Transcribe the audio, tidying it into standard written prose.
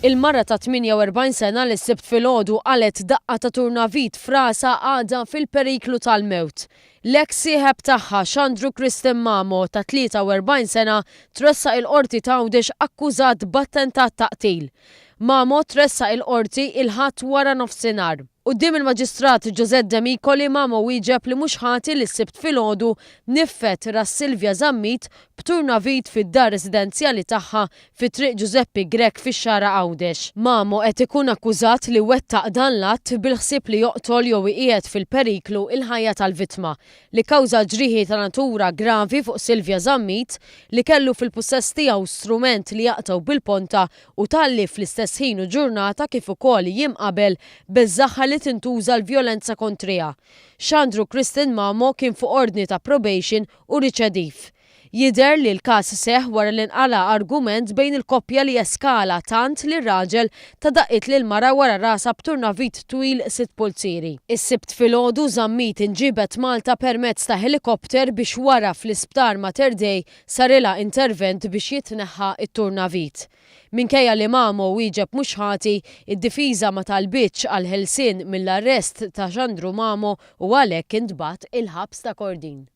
Il-mara ta' 48 sena li s-sibt filgħodu qalet daqqa ta' turnavit frasa għadha fil-periklu tal-mewt. L-eks sieħeb tagħha Xandru Kristin Mamo ta' 43 sena tressaq il-qorti ta' Għawdex akkużat b'attentat taqtil. Mamo tressaq il-qorti il-ħadd wara nofsinhar. Quddiem il-Maġistrat José Demicoli Mamo wieġeb li mhux ħati li s-sibt filgħodu niffet ras Silvia Zammit b'turnavit fid-dar residenzjali tagħha fit-triq Giuseppe Grek fix-xara Għawdex. Mamo qed ikun akkużat li wettaq dan l-att bil-ħsieb li joqtol jew iqiegħed fil-periklu il-ħajja tal-vittma li kawża ġrieħi ta' natura gravi fuq Silvia Zammit li kellu fil-pussess tiegħu strument li jaqtaw bil-ponta u talli fl-istess ħin u ġurnata kif ukoll jiem qabel biż-żaħħa li tintuża l-vjolenza kontriha. Xandru Kristin Mamo kien fuq ordni ta' probation u riċediv. Jidher li l-każ seħħ wara li nqala argument bejn il-koppja li eskala tant li r-raġel ta' daqqiet lil mara wara rasa b'turnavit twil 6 pulzieri. Is-sibt filgħodu Zammit inġibet Malta permezz ta' helikopter biex wara fl-isptar Mater Dei sarilha intervent biex jitneħħa it-turnavit. Minkejja li Mamo wieġeb mhux ħati, id-difiża ma talbitx għal ħelsien mill-arrest ta' Xandru Mamo u għalhekk intbagħat il-ħabs ta' Kordin.